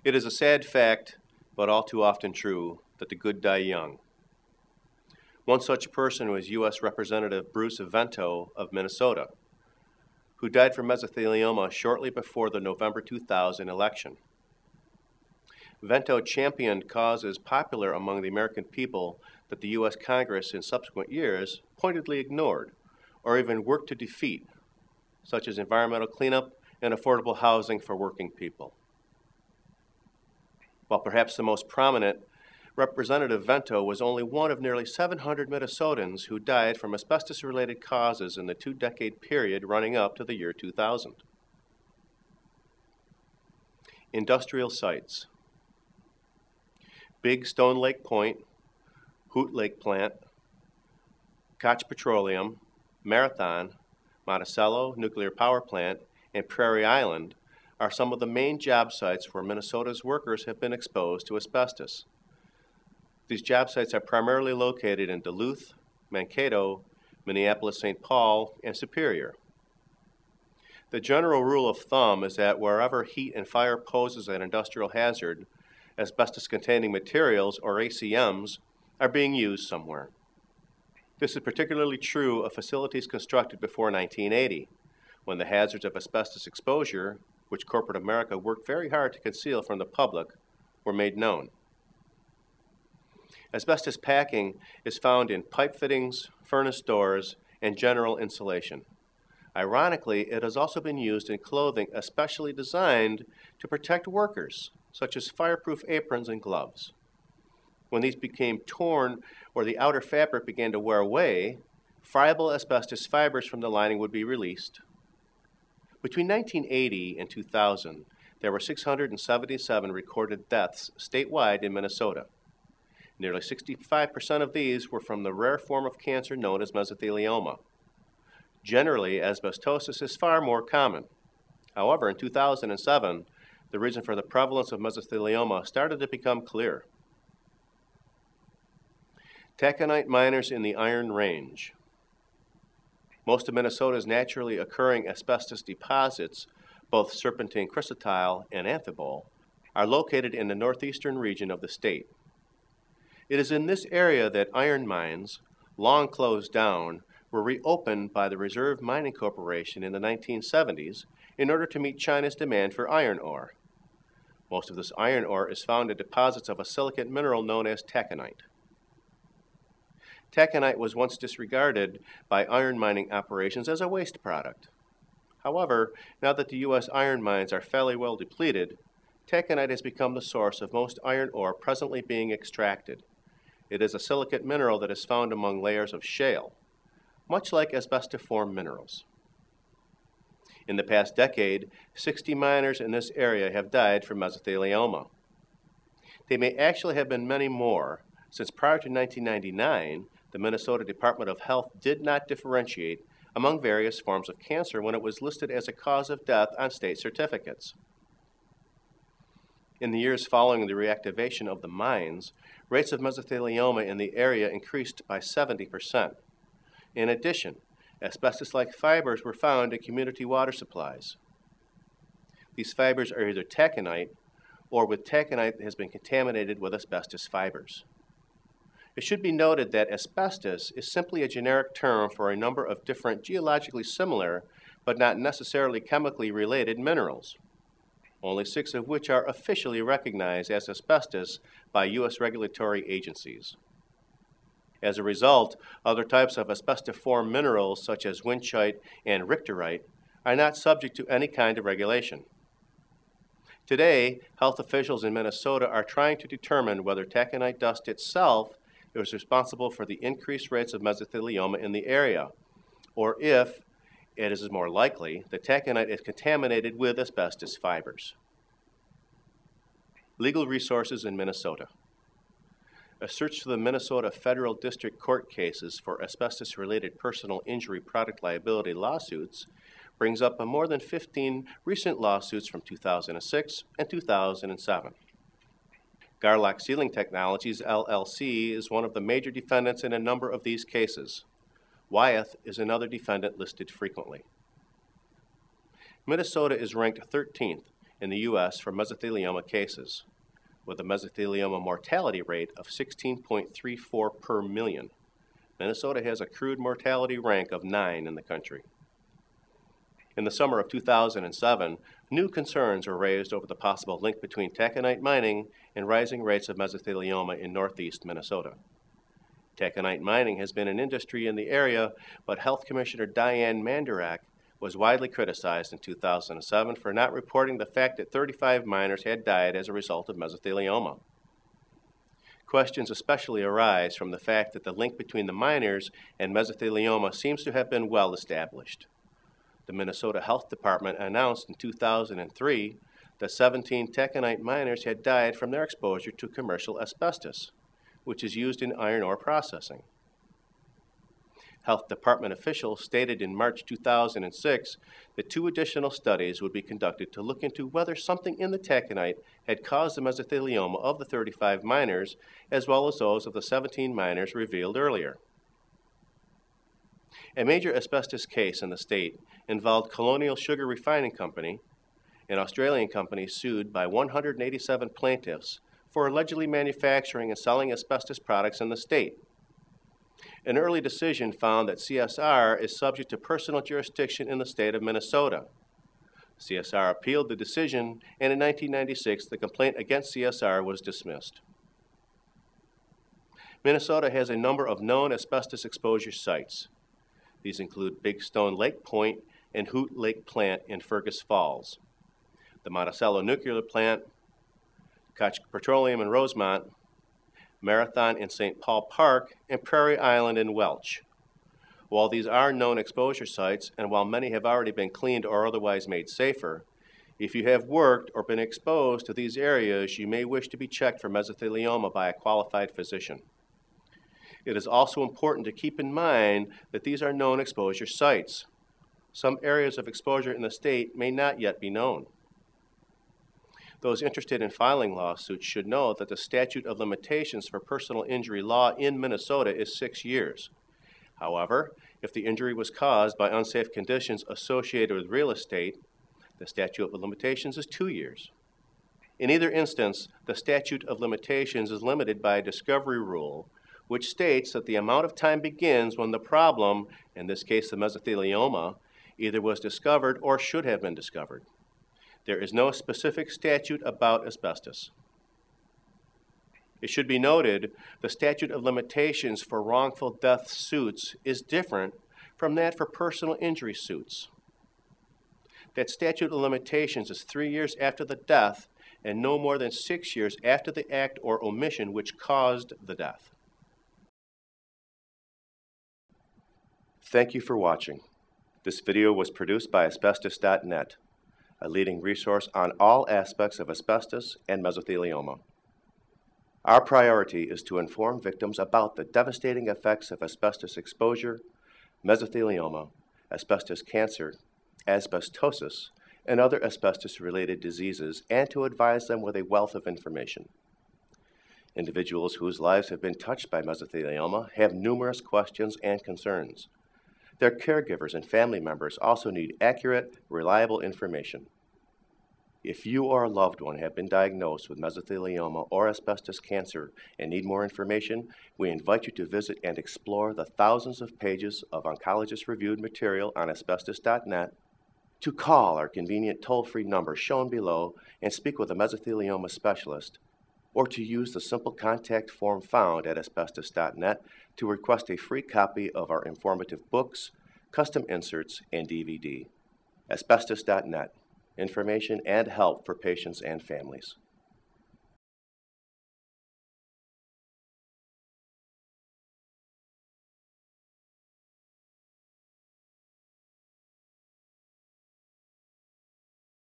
It is a sad fact, but all too often true, that the good die young. One such person was U.S. Representative Bruce Vento of Minnesota, who died from mesothelioma shortly before the November 2000 election. Vento championed causes popular among the American people that the U.S. Congress in subsequent years pointedly ignored or even worked to defeat, such as environmental cleanup and affordable housing for working people. While perhaps the most prominent, Representative Vento was only one of nearly 700 Minnesotans who died from asbestos-related causes in the two-decade period running up to the year 2000. Industrial sites. Big Stone Lake Point, Hoot Lake Plant, Koch Petroleum, Marathon, Monticello Nuclear Power Plant, and Prairie Island are some of the main job sites where Minnesota's workers have been exposed to asbestos. These job sites are primarily located in Duluth, Mankato, Minneapolis-St. Paul, and Superior. The general rule of thumb is that wherever heat and fire poses an industrial hazard, asbestos-containing materials, or ACMs, are being used somewhere. This is particularly true of facilities constructed before 1980, when the hazards of asbestos exposure, which corporate America worked very hard to conceal from the public, were made known. Asbestos packing is found in pipe fittings, furnace doors, and general insulation. Ironically, it has also been used in clothing especially designed to protect workers, such as fireproof aprons and gloves. When these became torn or the outer fabric began to wear away, friable asbestos fibers from the lining would be released. Between 1980 and 2000, there were 677 recorded deaths statewide in Minnesota. Nearly 65% of these were from the rare form of cancer known as mesothelioma. Generally, asbestosis is far more common. However, in 2007, the reason for the prevalence of mesothelioma started to become clear. Taconite miners in the Iron Range. Most of Minnesota's naturally occurring asbestos deposits, both serpentine chrysotile and amphibole, are located in the northeastern region of the state. It is in this area that iron mines, long closed down, were reopened by the Reserve Mining Corporation in the 1970s in order to meet China's demand for iron ore. Most of this iron ore is found in deposits of a silicate mineral known as taconite. Taconite was once disregarded by iron mining operations as a waste product. However, now that the U.S. iron mines are fairly well depleted, taconite has become the source of most iron ore presently being extracted. It is a silicate mineral that is found among layers of shale, much like asbestiform minerals. In the past decade, 60 miners in this area have died from mesothelioma. They may actually have been many more, since prior to 1999, the Minnesota Department of Health did not differentiate among various forms of cancer when it was listed as a cause of death on state certificates. In the years following the reactivation of the mines, rates of mesothelioma in the area increased by 70%. In addition, asbestos-like fibers were found in community water supplies. These fibers are either taconite or with taconite that has been contaminated with asbestos fibers. It should be noted that asbestos is simply a generic term for a number of different geologically similar but not necessarily chemically related minerals, only 6 of which are officially recognized as asbestos by U.S. regulatory agencies. As a result, other types of asbestiform minerals such as winchite and richterite are not subject to any kind of regulation. Today, health officials in Minnesota are trying to determine whether taconite dust itself is responsible for the increased rates of mesothelioma in the area, or if it is more likely that taconite is contaminated with asbestos fibers. Legal resources in Minnesota. A search through the Minnesota Federal District Court cases for asbestos-related personal injury product liability lawsuits brings up more than 15 recent lawsuits from 2006 and 2007. Garlock Sealing Technologies, LLC, is one of the major defendants in a number of these cases. Wyeth is another defendant listed frequently. Minnesota is ranked 13th in the U.S. for mesothelioma cases, with a mesothelioma mortality rate of 16.34 per million. Minnesota has a crude mortality rank of 9 in the country. In the summer of 2007, new concerns were raised over the possible link between taconite mining and rising rates of mesothelioma in northeast Minnesota. Taconite mining has been an industry in the area, but Health Commissioner Diane Mandurak was widely criticized in 2007 for not reporting the fact that 35 miners had died as a result of mesothelioma. Questions especially arise from the fact that the link between the miners and mesothelioma seems to have been well established. The Minnesota Health Department announced in 2003 that 17 taconite miners had died from their exposure to commercial asbestos, which is used in iron ore processing. Health Department officials stated in March 2006 that 2 additional studies would be conducted to look into whether something in the taconite had caused the mesothelioma of the 35 miners, as well as those of the 17 miners revealed earlier. A major asbestos case in the state involved Colonial Sugar Refining Company, an Australian company sued by 187 plaintiffs for allegedly manufacturing and selling asbestos products in the state. An early decision found that CSR is subject to personal jurisdiction in the state of Minnesota. CSR appealed the decision, and in 1996, the complaint against CSR was dismissed. Minnesota has a number of known asbestos exposure sites. These include Big Stone Lake Point and Hoot Lake Plant in Fergus Falls, the Monticello Nuclear Plant, Koch Petroleum in Rosemont, Marathon in St. Paul Park, and Prairie Island in Welch. While these are known exposure sites, and while many have already been cleaned or otherwise made safer, if you have worked or been exposed to these areas, you may wish to be checked for mesothelioma by a qualified physician. It is also important to keep in mind that these are known exposure sites. Some areas of exposure in the state may not yet be known. Those interested in filing lawsuits should know that the statute of limitations for personal injury law in Minnesota is 6 years. However, if the injury was caused by unsafe conditions associated with real estate, the statute of limitations is 2 years. In either instance, the statute of limitations is limited by a discovery rule, which states that the amount of time begins when the problem, in this case the mesothelioma, either was discovered or should have been discovered. There is no specific statute about asbestos. It should be noted the statute of limitations for wrongful death suits is different from that for personal injury suits. That statute of limitations is 3 years after the death and no more than 6 years after the act or omission which caused the death. Thank you for watching. This video was produced by Asbestos.Net, a leading resource on all aspects of asbestos and mesothelioma. Our priority is to inform victims about the devastating effects of asbestos exposure, mesothelioma, asbestos cancer, asbestosis, and other asbestos-related diseases, and to advise them with a wealth of information. Individuals whose lives have been touched by mesothelioma have numerous questions and concerns. Their caregivers and family members also need accurate, reliable information. If you or a loved one have been diagnosed with mesothelioma or asbestos cancer and need more information, we invite you to visit and explore the thousands of pages of oncologist-reviewed material on Asbestos.net, to call our convenient toll-free number shown below and speak with a mesothelioma specialist, or to use the simple contact form found at Asbestos.net to request a free copy of our informative books, custom inserts, and DVD. Asbestos.net, information and help for patients and families.